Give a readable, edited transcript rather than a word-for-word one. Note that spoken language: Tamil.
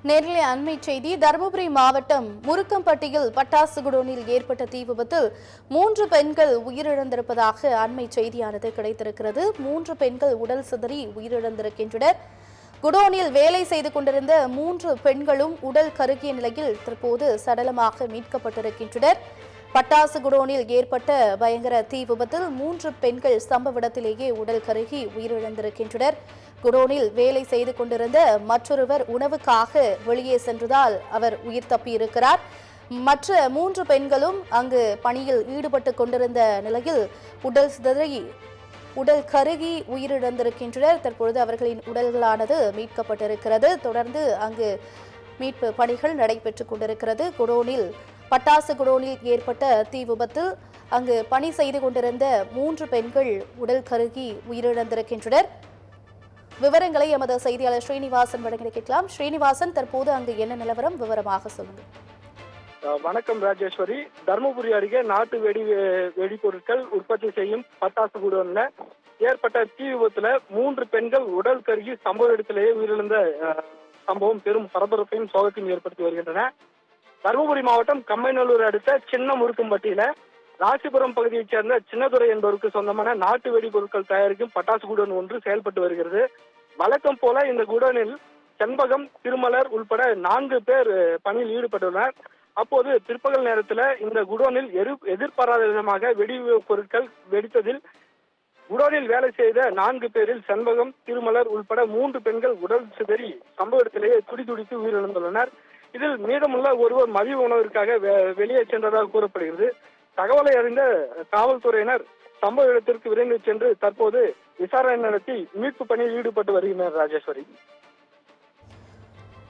நேரிலே அண்மை செய்தி. தருமபுரி மாவட்டம் முருக்கம்பட்டியில் பட்டாசு குடோனில் ஏற்பட்ட தீ விபத்தில் 3 பெண்கள் உயிரிழந்திருப்பதாக அண்மை செய்தியானது கிடைத்திருக்கிறது. 3 பெண்கள் உடல் சிதறி உயிரிழந்திருக்கின்றனர். குடோனில் வேலை செய்து கொண்டிருந்த 3 பெண்களும் உடல் கருகிய நிலையில் தற்போது சடலமாக மீட்கப்பட்டிருக்கின்றனர். பட்டாசு குடோனில் ஏற்பட்ட பயங்கர தீ விபத்தில் 3 பெண்கள் சம்பவ இடத்திலேயே உடல் கருகி உயிரிழந்திருக்கின்றனர். குடோனில் வேலை செய்து கொண்டிருந்த மற்றொருவர் உணவுக்காக வெளியே சென்றதால் அவர் உயிர் தப்பியிருக்கிறார். மற்ற 3 பெண்களும் அங்கு பணியில் ஈடுபட்டு கொண்டிருந்த நிலையில் உடல் சிதறி உடல் கருகி உயிரிழந்திருக்கின்றனர். தற்பொழுது அவர்களின் உடல்களானது மீட்கப்பட்டிருக்கிறது. தொடர்ந்து அங்கு மீட்பு பணிகள் நடைபெற்றுக் கொண்டிருக்கிறது. பட்டாசு குடோனில் ஏற்பட்ட தீ விபத்தில் அங்கு பணி செய்து கொண்டிருந்த 3 பெண்கள் உடல் கருகி உயிரிழந்திருக்கின்றனர். விவரங்களை எமது செய்தியாளர் ஸ்ரீனிவாசன் வழங்கி கேட்கலாம். ஸ்ரீனிவாசன், தற்போது அங்கு என்ன நிலவரம், விவரமாக சொல்லுங்கள். வணக்கம் ராஜேஸ்வரி. தருமபுரி அருகே நாட்டு வெடிபொருட்கள் உற்பத்தி செய்யும் பட்டாசு குடோன்ல ஏற்பட்ட தீ விபத்துல 3 பெண்கள் உடல் கருகி சம்பவ இடத்திலேயே உயிரிழந்த சம்பவம் பெரும் பரபரப்பையும் சோகத்தையும் ஏற்படுத்தி வருகின்றன. தருமபுரி மாவட்டம் கம்மைநல்லூர் அடுத்த சின்ன முருக்கம்பட்டியில ராசிபுரம் பகுதியைச் சேர்ந்த சின்னதுரை என்பவருக்கு சொந்தமான நாட்டு வெடிபொருட்கள் தயாரிக்கும் பட்டாசு குடோன் ஒன்று செயல்பட்டு வருகிறது. வழக்கம் போல இந்த குடோனில் செண்பகம், திருமலர் உள்பட 4 பேர் பணியில் ஈடுபட்டுள்ளனர். அப்போது பிற்பகல் நேரத்தில் இந்த குடோனில் எதிர்பாராத விதமாக வெடி பொருட்கள் வெடித்ததில் குடோனில் வேலை செய்த 4 பேரில் செண்பகம், திருமலர் உள்பட 3 பெண்கள் உடல் சிதறி சம்பவ இடத்திலேயே துடிதுடித்து உயிரிழந்துள்ளனர். இதில் மீதமுள்ள ஒருவர் மதிய உணவிற்காக வெளியே சென்றதாக கூறப்படுகிறது. தகவலை அறிந்த காவல்துறையினர் சம்பவ இடத்திற்கு விரைந்து சென்று தற்போது விசாரணை நடத்தி மீட்பு பணியில் ஈடுபட்டு வருகின்றனர். ராஜேஸ்வரி.